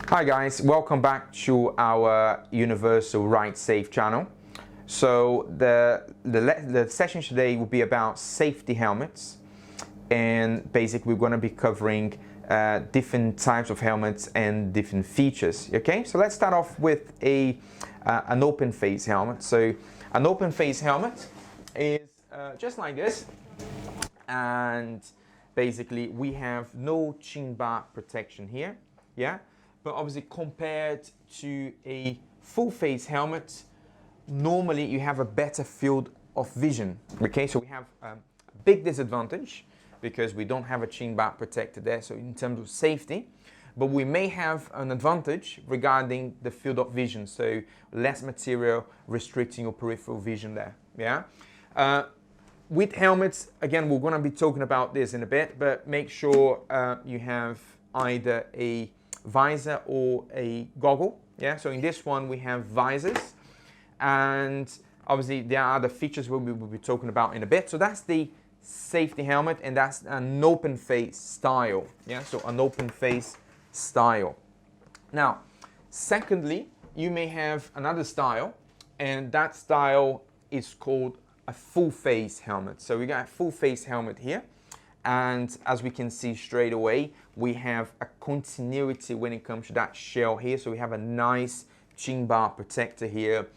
Hi guys, welcome back to our Universal RideSafe channel. So the session today will be about safety helmets, and basically we're going to be covering different types of helmets and different features. Okay, so let's start off with an open face helmet. So an open face helmet is just like this, and basically we have no chin bar protection here. Yeah. But obviously compared to a full face helmet, normally you have a better field of vision. Okay, so we have a big disadvantage because we don't have a chin bar protector there, so in terms of safety, but we may have an advantage regarding the field of vision, so less material restricting your peripheral vision there. Yeah. With helmets, again, we're going to be talking about this in a bit, but make sure you have either a visor or a goggle. Yeah, so in this one we have visors, and obviously there are other features we will be talking about in a bit. So that's the safety helmet, and that's an open face style. Yeah, so an open face style. Now, secondly, you may have another style, and that style is called a full face helmet. So we got a full face helmet here, and as we can see straight away, we have a continuity when it comes to that shell here. So we have a nice chin bar protector here.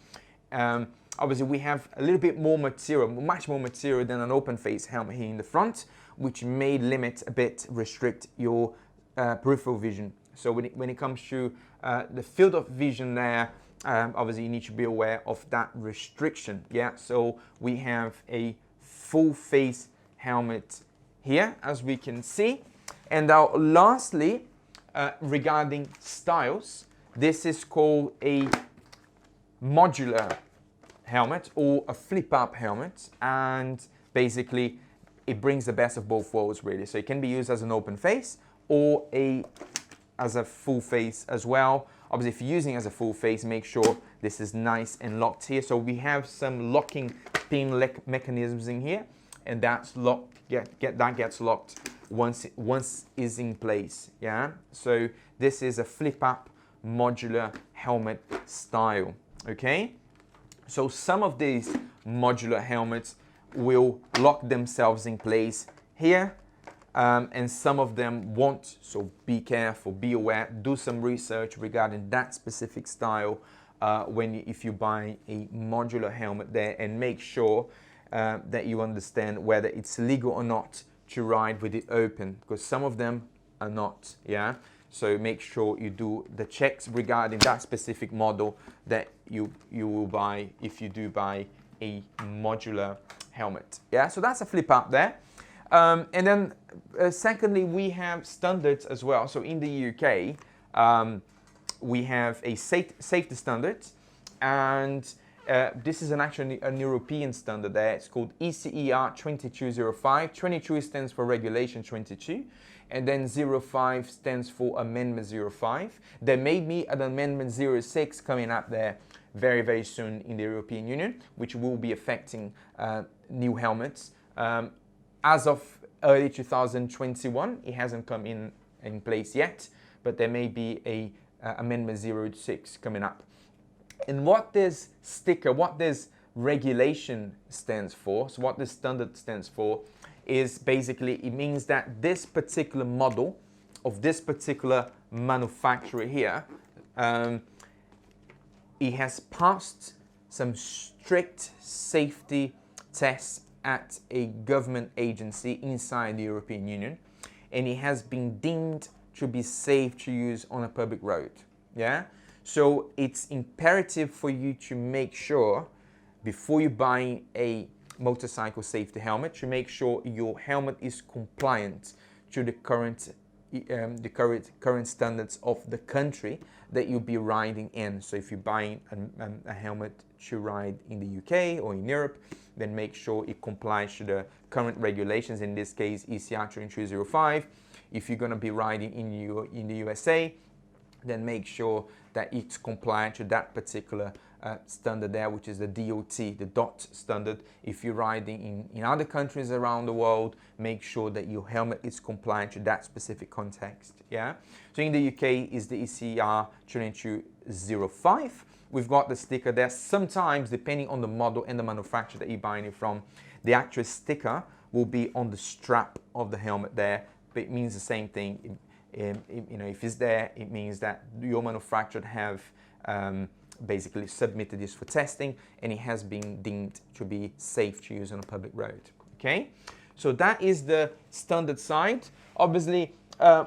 Obviously we have a little bit more material, much more material than an open face helmet here in the front, which may limit a bit, restrict your peripheral vision. So when it comes to the field of vision there, obviously you need to be aware of that restriction. Yeah, so we have a full face helmet here, as we can see. And now lastly, regarding styles, this is called a modular helmet or a flip-up helmet, and basically it brings the best of both worlds really. So it can be used as an open face or as a full face as well. Obviously if you're using it as a full face, make sure this is nice and locked here. So we have some locking pin mechanisms in here, and that's locked. That gets locked once is in place. Yeah, so this is a flip-up modular helmet style. Okay, so some of these modular helmets will lock themselves in place here, and some of them won't. So be careful, be aware, do some research regarding that specific style if you buy a modular helmet there, and make sure that you understand whether it's legal or not to ride with it open, because some of them are not. Yeah, so make sure you do the checks regarding that specific model that you will buy if you do buy a modular helmet. Yeah, so that's a flip up there. And then secondly, we have standards as well. So in the UK, we have a safety standard, and this is actually an European standard there. It's called ECER 2205. 22 stands for Regulation 22, and then 05 stands for Amendment 05. There may be an Amendment 06 coming up there very, very soon in the European Union, which will be affecting new helmets. As of early 2021, it hasn't come in place yet, but there may be a Amendment 06 coming up. And what this regulation stands for, so what this standard stands for, is basically it means that this particular model of this particular manufacturer here, it has passed some strict safety tests at a government agency inside the European Union, and it has been deemed to be safe to use on a public road. Yeah. So it's imperative for you to make sure, before you buy a motorcycle safety helmet, to make sure your helmet is compliant to the current standards of the country that you'll be riding in. So if you're buying a helmet to ride in the UK or in Europe, then make sure it complies to the current regulations, in this case ECR 2205. If you're going to be riding in the USA, then make sure that it's compliant to that particular standard there, which is the DOT, the DOT standard. If you're riding in other countries around the world, make sure that your helmet is compliant to that specific context. Yeah. So in the UK is the ECR 2205. We've got the sticker there. Sometimes, depending on the model and the manufacturer that you're buying it from, the actual sticker will be on the strap of the helmet there, but it means the same thing. You know, if it's there, it means that your manufacturer have basically submitted this for testing, and it has been deemed to be safe to use on a public road. Okay, so that is the standard side. Obviously,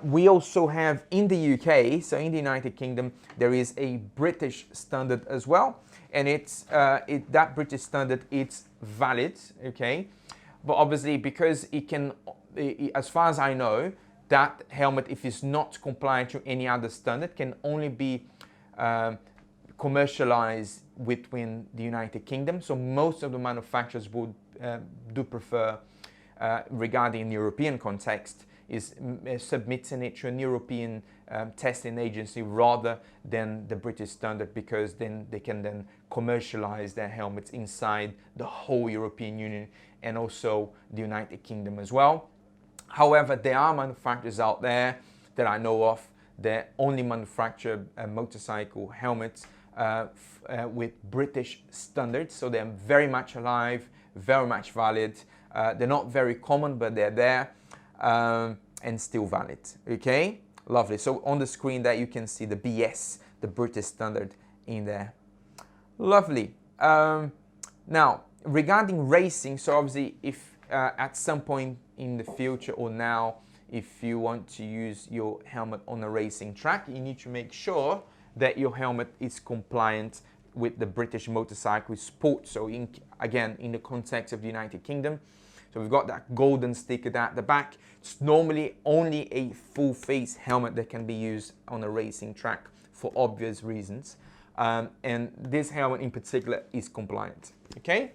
we also have in the UK, so in the United Kingdom, there is a British standard as well, and that British standard, it's valid, okay? But obviously, because it can, as far as I know, that helmet, if it's not compliant to any other standard, can only be commercialized within the United Kingdom. So most of the manufacturers would do prefer, regarding European context, is submitting it to an European testing agency rather than the British standard, because then they can then commercialize their helmets inside the whole European Union and also the United Kingdom as well. However, there are manufacturers out there that I know of that only manufacture motorcycle helmets with British standards, so they're very much alive, very much valid. They're not very common, but they're there. And still valid. Okay, lovely. So on the screen there you can see the BS, the British standard, in there. Lovely. Now regarding racing, so obviously if at some point in the future or now, if you want to use your helmet on a racing track, you need to make sure that your helmet is compliant with the British motorcycle sport. So again, in the context of the United Kingdom, so we've got that golden sticker at the back. It's normally only a full face helmet that can be used on a racing track for obvious reasons. And this helmet in particular is compliant. Okay,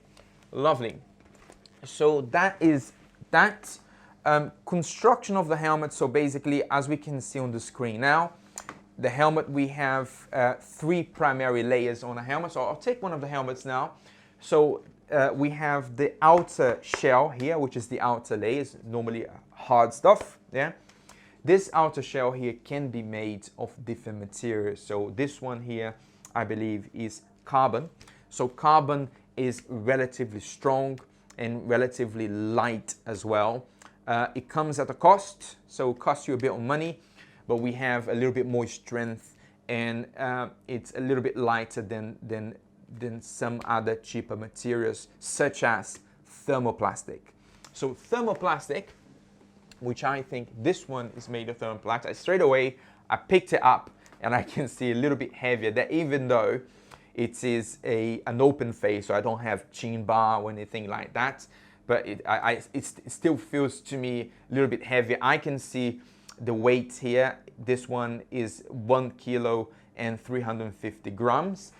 lovely. So that is that construction of the helmet. So basically, as we can see on the screen now, the helmet, we have 3 primary layers on a helmet. So I'll take one of the helmets now. So we have the outer shell here, which is the outer layer, is normally hard stuff. Yeah, this outer shell here can be made of different materials. So this one here, I believe, is carbon. So carbon is relatively strong and relatively light as well. It comes at a cost, so it costs you a bit of money, but we have a little bit more strength, and it's a little bit lighter than some other cheaper materials, such as thermoplastic. So thermoplastic, which I think this one is made of thermoplastic, straight away I picked it up and I can see a little bit heavier, that even though it is an open face, so I don't have chin bar or anything like that, but it still feels to me a little bit heavier. I can see the weight here. This one is 1 kilo and 350 grams.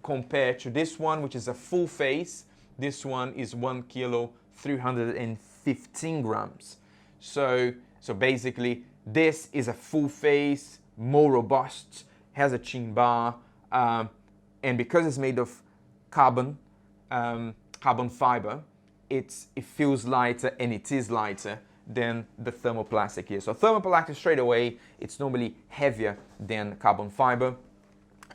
Compared to this one, which is a full face, this one is 1 kilo 315 grams. So basically, this is a full face, more robust, has a chin bar, and because it's made of carbon fiber, it feels lighter, and it is lighter than the thermoplastic here. So thermoplastic, straight away, it's normally heavier than carbon fiber.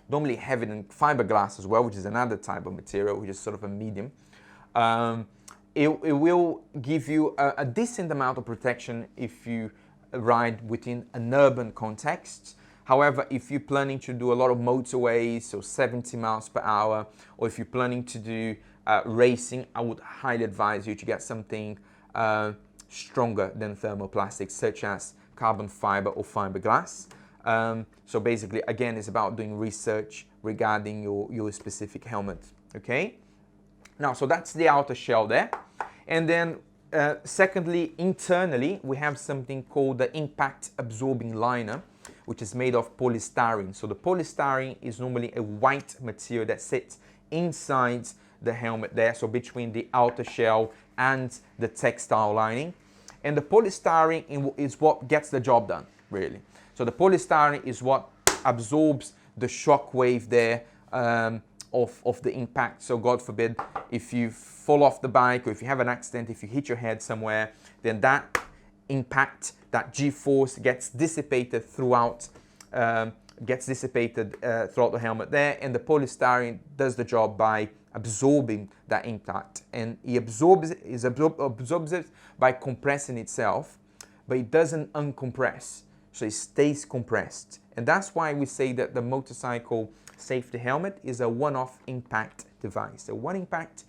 Normally heavier than fiberglass as well, which is another type of material, which is sort of a medium. It will give you a decent amount of protection if you ride within an urban context. However, if you're planning to do a lot of motorways, so 70 miles per hour, or if you're planning to do racing, I would highly advise you to get something stronger than thermoplastic, such as carbon fiber or fiberglass. So basically, again, it's about doing research regarding your specific helmet. Okay, now, so that's the outer shell there. And then secondly, internally, we have something called the impact absorbing liner, which is made of polystyrene. So the polystyrene is normally a white material that sits inside the helmet there, so between the outer shell and the textile lining. And the polystyrene is what gets the job done, really. So the polystyrene is what absorbs the shock wave there of the impact. So God forbid, if you fall off the bike or if you have an accident, if you hit your head somewhere, then that impact, that G-force gets dissipated throughout the helmet there, and the polystyrene does the job by absorbing that impact, and it absorbs it by compressing itself, but it doesn't uncompress, so it stays compressed. And that's why we say that the motorcycle safety helmet is a one-off impact device. So one impact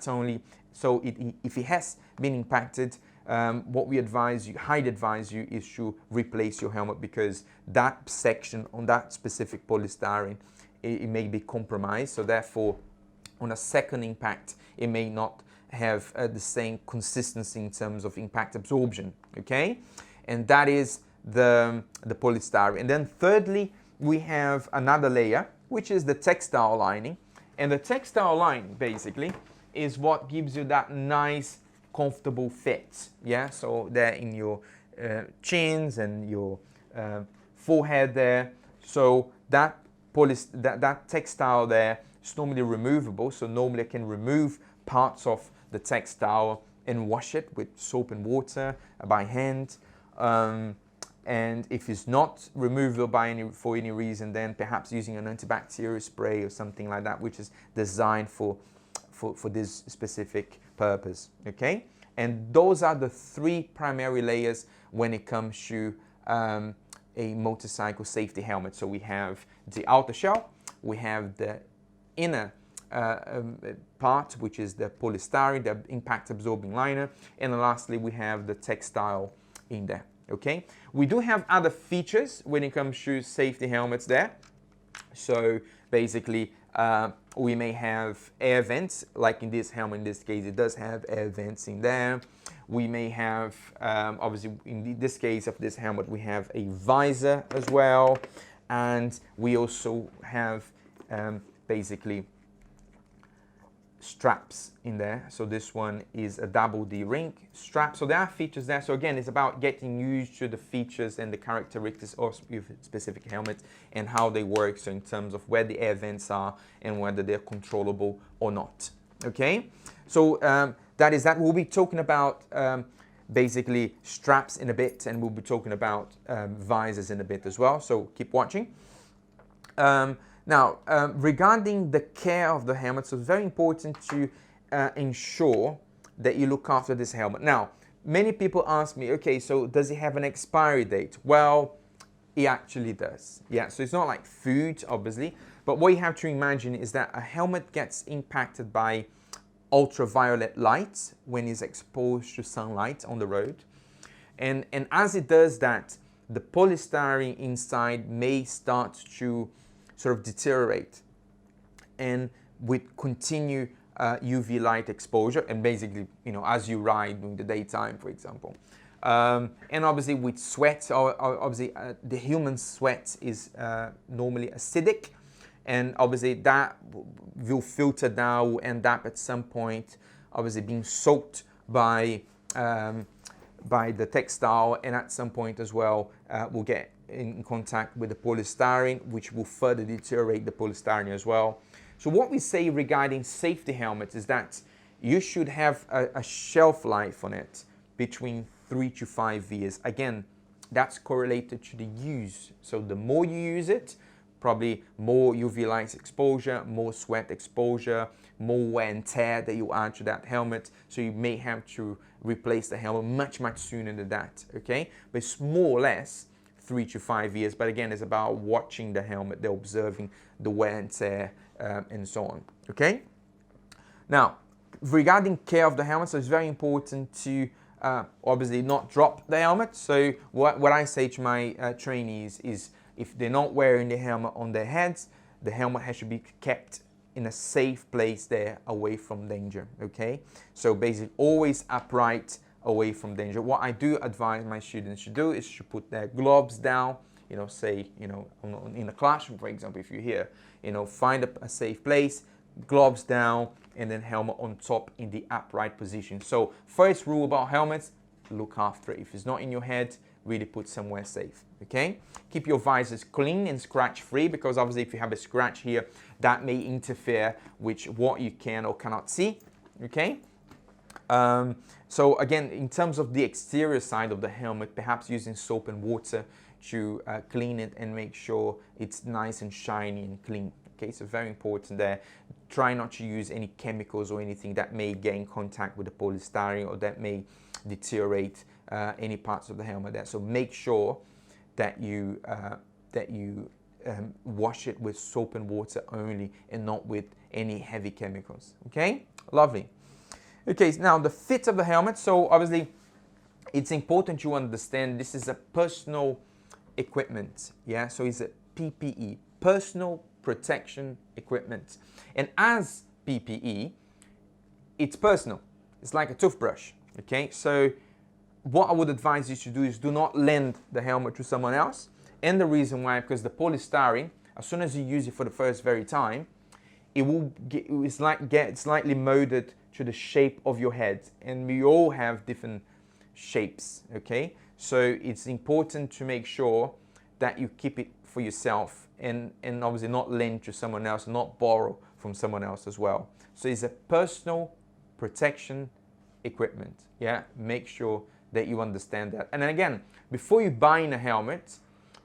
only. So if it has been impacted, what we advise you, highly advise you, is to replace your helmet, because that section on that specific polystyrene, it may be compromised. So therefore, on a second impact, it may not have the same consistency in terms of impact absorption. Okay, and that is the polystyrene. And then thirdly, we have another layer, which is the textile lining. And the textile lining basically is what gives you that nice comfortable fit. Yeah, so there in your chins and your forehead there. So that textile there is normally removable. So normally I can remove parts of the textile and wash it with soap and water by hand. And if it's not removable for any reason, then perhaps using an antibacterial spray or something like that, which is designed for this specific purpose. Okay, and those are the three primary layers when it comes to a motorcycle safety helmet. So we have the outer shell, we have the inner part, which is the polystyrene, the impact absorbing liner, and then lastly we have the textile in there. Okay, we do have other features when it comes to safety helmets there. So basically we may have air vents, like in this helmet. In this case, it does have air vents in there. We may have obviously in this case of this helmet, we have a visor as well, and we also have basically straps in there. So this one is a double D ring strap. So there are features there. So again, it's about getting used to the features and the characteristics of specific helmet and how they work. So in terms of where the air vents are and whether they're controllable or not. Okay, so that is that. We'll be talking about basically straps in a bit, and we'll be talking about visors in a bit as well. So keep watching. Now, regarding the care of the helmet, so it's very important to ensure that you look after this helmet. Now, many people ask me, okay, so does it have an expiry date? Well, it actually does. Yeah, so it's not like food, obviously, but what you have to imagine is that a helmet gets impacted by ultraviolet light when it's exposed to sunlight on the road. And as it does that, the polystyrene inside may start to sort of deteriorate, and with continued UV light exposure, and basically, you know, as you ride during the daytime, for example, and obviously with sweat, obviously the human sweat is normally acidic, and obviously that will filter down, will end up at some point obviously being soaked by the textile, and at some point as well will get in contact with the polystyrene, which will further deteriorate the polystyrene as well. So what we say regarding safety helmets is that you should have a shelf life on it between 3 to 5 years. Again, that's correlated to the use. So the more you use it, probably more UV light exposure, more sweat exposure, more wear and tear that you add to that helmet. So you may have to replace the helmet much sooner than that. Okay, but it's more or less 3 to 5 years, but again, it's about watching the helmet, they're observing the wear and tear, and so on. Okay. Now, regarding care of the helmet, so it's very important to obviously not drop the helmet. So what I say to my trainees is, if they're not wearing the helmet on their heads, the helmet has to be kept in a safe place there, away from danger. Okay. So basically, always upright, away from danger. What I do advise my students to do is to put their gloves down, you know, say, you know, in the classroom, for example, if you're here, you know, find a safe place, gloves down, and then helmet on top in the upright position. So first rule about helmets, look after it. If it's not in your head, really put somewhere safe, okay? Keep your visors clean and scratch free, because obviously if you have a scratch here, that may interfere with what you can or cannot see, okay? So again, in terms of the exterior side of the helmet, perhaps using soap and water to clean it and make sure it's nice and shiny and clean. Okay, so very important there. Try not to use any chemicals or anything that may get in contact with the polystyrene or that may deteriorate any parts of the helmet there. So make sure that you wash it with soap and water only and not with any heavy chemicals. Okay, lovely. Okay, now the fit of the helmet. So obviously it's important you understand this is a personal equipment. Yeah, so it's a PPE, personal protection equipment. And as PPE, it's personal. It's like a toothbrush. Okay, so what I would advise you to do is do not lend the helmet to someone else. And the reason why, because the polystyrene, as soon as you use it for the first very time, it's like get slightly molded to the shape of your head, and we all have different shapes, okay? So it's important to make sure that you keep it for yourself and obviously not lend to someone else, not borrow from someone else as well. So it's a personal protection equipment, yeah? Make sure that you understand that. And then again, before you buy a helmet,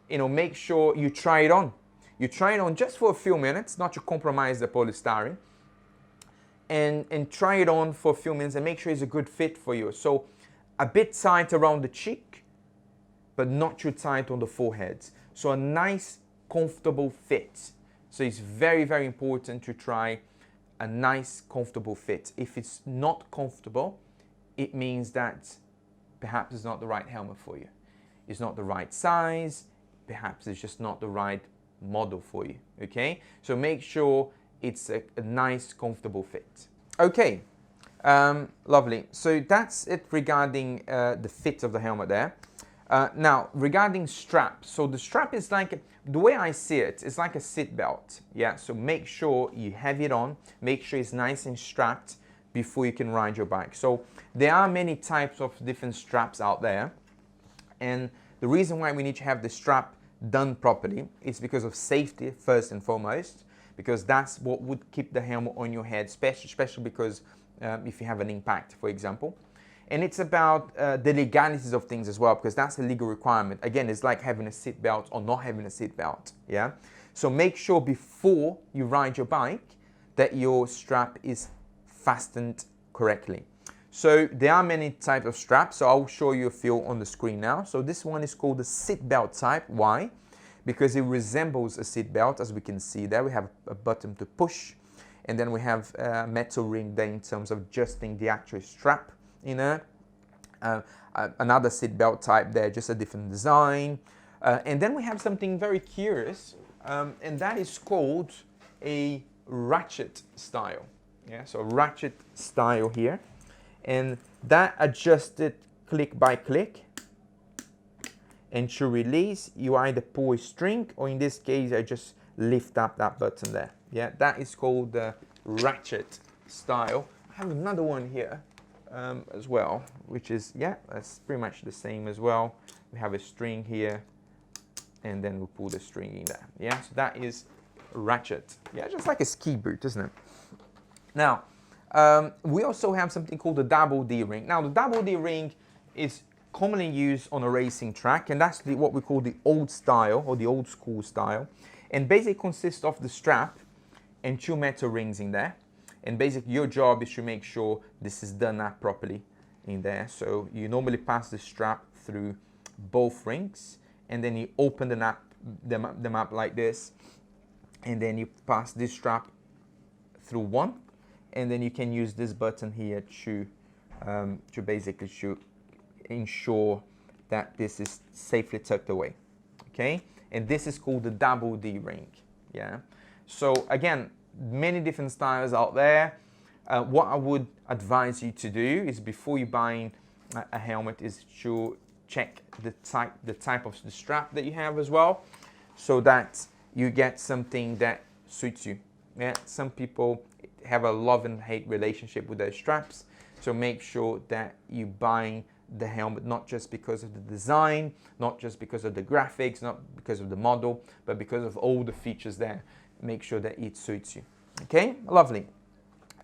make sure you try it on. You try it on just for a few minutes, not to compromise the polystyrene, and try it on for a few minutes and make sure it's a good fit for you. So a bit tight around the cheek, but not too tight on the forehead. So a nice, comfortable fit. So it's very, very important to try a nice, comfortable fit. If it's not comfortable, it means that perhaps it's not the right helmet for you. It's not the right size, perhaps it's just not the right model for you, okay? So make sure it's a nice, comfortable fit. Okay, lovely. So that's it regarding the fit of the helmet there. Now, regarding strap. So the strap is like, the way I see it, it's like a seat belt. Yeah, so make sure you have it on, make sure it's nice and strapped before you can ride your bike. So there are many types of different straps out there. And the reason why we need to have the strap done properly is because of safety first and foremost, because that's what would keep the helmet on your head, especially because if you have an impact, for example. And it's about the legalities of things as well, because that's a legal requirement. Again, it's like having a seat belt or not having a seat belt, yeah? So make sure before you ride your bike that your strap is fastened correctly. So there are many types of straps, so I'll show you a few on the screen now. So this one is called the seat belt type. Why? Because it resembles a seat belt, as we can see there. We have a button to push, and then we have a metal ring there in terms of adjusting the actual strap, another seat belt type there, just a different design. And then we have something very curious, and that is called a ratchet style. Yeah, so ratchet style here. And that adjusted click by click, and to release you either pull a string, or in this case I just lift up that button there. Yeah, that is called the ratchet style. I have another one here as well, which is, yeah, that's pretty much the same as well. We have a string here, and then we'll pull the string in there. Yeah, so that is ratchet. Yeah, just like a ski boot, isn't it? Now, we also have something called the double D ring. Now, the double D ring is commonly used on a racing track, and that's what we call the old style, or the old school style. And basically consists of the strap and two metal rings in there. And basically your job is to make sure this is done up properly in there. So you normally pass the strap through both rings, and then you open them up like this, and then you pass this strap through one, and then you can use this button here to basically ensure that this is safely tucked away. Okay, and this is called the double D ring. Yeah, so again, many different styles out there. What I would advise you to do is, before you buying a helmet, is to check the type of the strap that you have as well, so that you get something that suits you. Yeah, some people have a love and hate relationship with their straps, so make sure that you buying the helmet, not just because of the design, not just because of the graphics, not because of the model, but because of all the features there. Make sure that it suits you. Okay, lovely.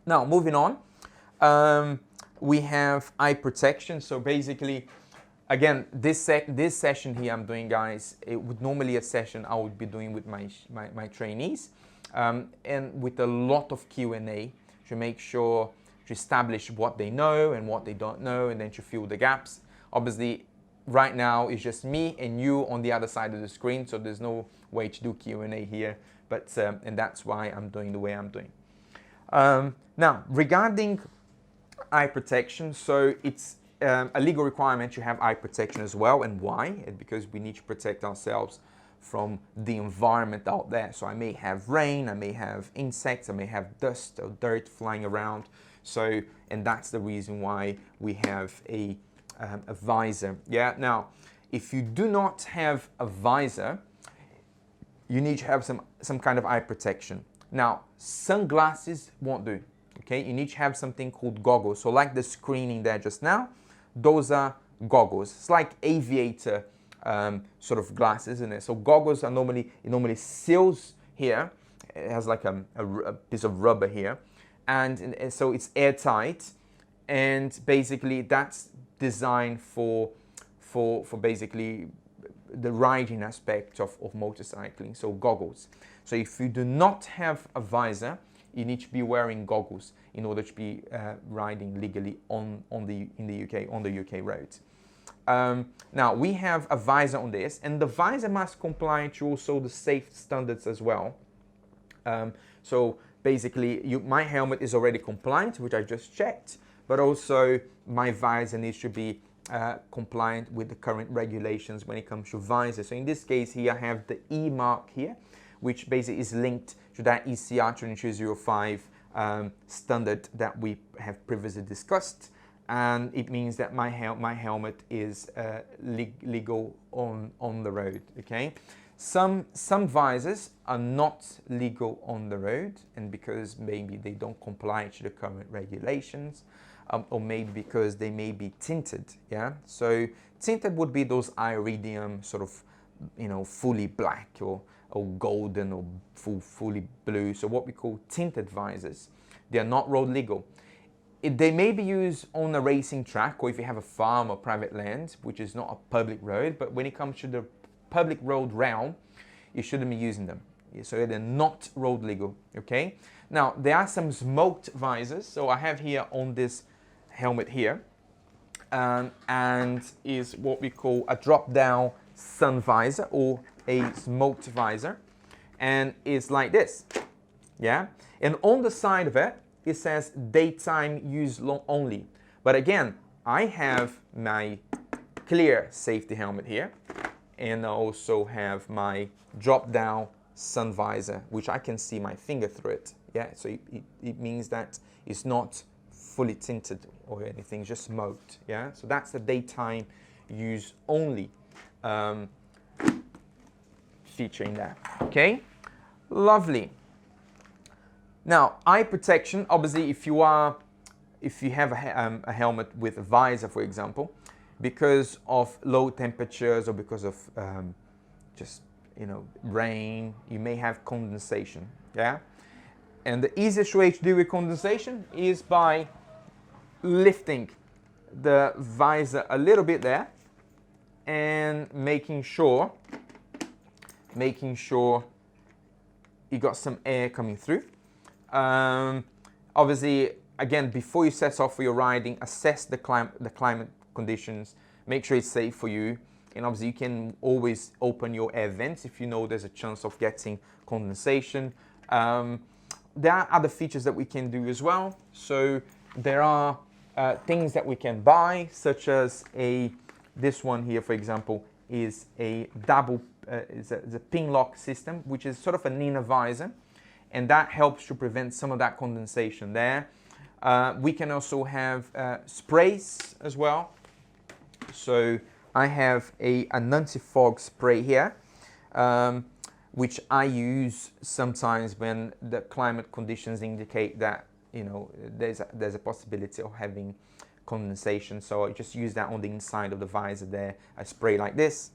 Now, moving on, we have eye protection. So basically, again, this session here I'm doing, guys, it would normally a session I would be doing with my trainees, and with a lot of Q&A to make sure to establish what they know and what they don't know, and then to fill the gaps. Obviously, right now it's just me and you on the other side of the screen, so there's no way to do Q&A here, but and that's why I'm doing the way I'm doing. Now, regarding eye protection, so it's a legal requirement to have eye protection as well. And why? Because we need to protect ourselves from the environment out there. So I may have rain, I may have insects, I may have dust or dirt flying around. So, and that's the reason why we have a visor. Yeah. Now, if you do not have a visor, you need to have some kind of eye protection. Now, sunglasses won't do. Okay, you need to have something called goggles. So like the screening there just now, those are goggles. It's like aviator sort of glasses, isn't it? So goggles are normally seals here. It has like a piece of rubber here, and so it's airtight, and basically that's designed for basically the riding aspect of motorcycling. So goggles. So if you do not have a visor, you need to be wearing goggles in order to be riding legally in the UK roads. Now we have a visor on this, and the visor must comply to also the safe standards as well. So basically, my helmet is already compliant, which I just checked, but also my visor needs to be compliant with the current regulations when it comes to visor. So in this case here, I have the E mark here, which basically is linked to that ECR 2205 standard that we have previously discussed, and it means that my helmet is legal on the road. Okay, some visors are not legal on the road, and because maybe they don't comply to the current regulations, or maybe because they may be tinted. Yeah, so tinted would be those iridium sort of, fully black or golden or fully blue. So what we call tinted visors. They are not road legal. They may be used on a racing track, or if you have a farm or private land, which is not a public road, but when it comes to the public road realm, you shouldn't be using them. So they're not road legal, okay? Now, there are some smoked visors. So I have here on this helmet here, and is what we call a drop-down sun visor or a smoked visor, and it's like this, yeah? And on the side of it, it says daytime use only. But again, I have my clear safety helmet here, and I also have my drop-down sun visor, which I can see my finger through it, yeah? So it means that it's not fully tinted or anything, just smoked, yeah? So that's the daytime use only feature in there, okay? Lovely. Now, eye protection, obviously if you have a helmet with a visor, for example, because of low temperatures or because of rain, you may have condensation, yeah? And the easiest way to deal with condensation is by lifting the visor a little bit there and making sure you got some air coming through. Obviously, again, before you set off for your riding, assess the climate conditions, make sure it's safe for you, and obviously you can always open your air vents if you know there's a chance of getting condensation. There are other features that we can do as well. So there are things that we can buy, such as this one here, for example, is a double, is a pin lock system, which is sort of an inner visor, and that helps to prevent some of that condensation there. We can also have sprays as well. So I have an anti-fog spray here, which I use sometimes when the climate conditions indicate that there's a possibility of having condensation. So I just use that on the inside of the visor there. I spray like this,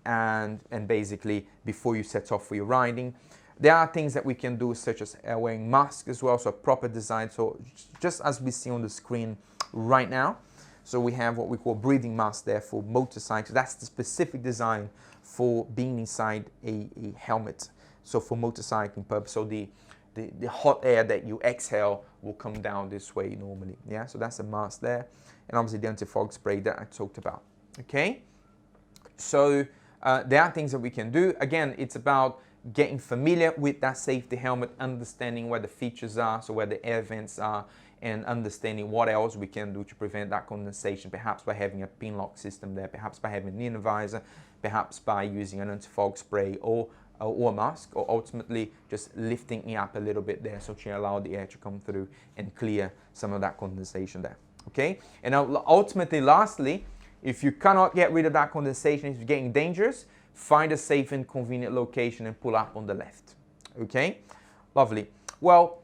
and basically before you set off for your riding. There are things that we can do, such as wearing masks as well, so proper design. So just as we see on the screen right now. So we have what we call breathing mask there for motorcycles. That's the specific design for being inside a helmet. So for motorcycling purpose, so the hot air that you exhale will come down this way normally. Yeah, so that's a mask there. And obviously the anti-fog spray that I talked about. Okay, so there are things that we can do. Again, it's about getting familiar with that safety helmet, understanding where the features are, so where the air vents are, and understanding what else we can do to prevent that condensation, perhaps by having a pin lock system there, perhaps by having an inner visor, perhaps by using an anti-fog spray or a mask, or ultimately just lifting it up a little bit there so to allow the air to come through and clear some of that condensation there. Okay, and now ultimately, lastly, if you cannot get rid of that condensation, if it's getting dangerous, find a safe and convenient location and pull up on the left. Okay, lovely. Well,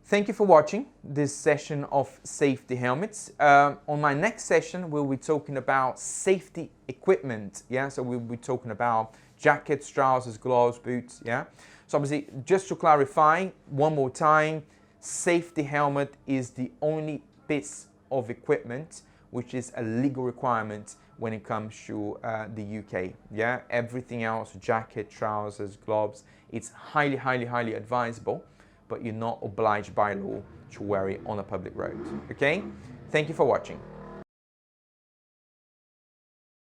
thank you for watching this session of safety helmets. On my next session, we'll be talking about safety equipment. Yeah, so we'll be talking about jackets, trousers, gloves, boots. Yeah, so obviously, just to clarify one more time, safety helmet is the only piece of equipment which is a legal requirement when it comes to the UK. Yeah, everything else, jacket, trousers, gloves, it's highly, highly, highly advisable, but you're not obliged by law to wear it on a public road. Okay, thank you for watching.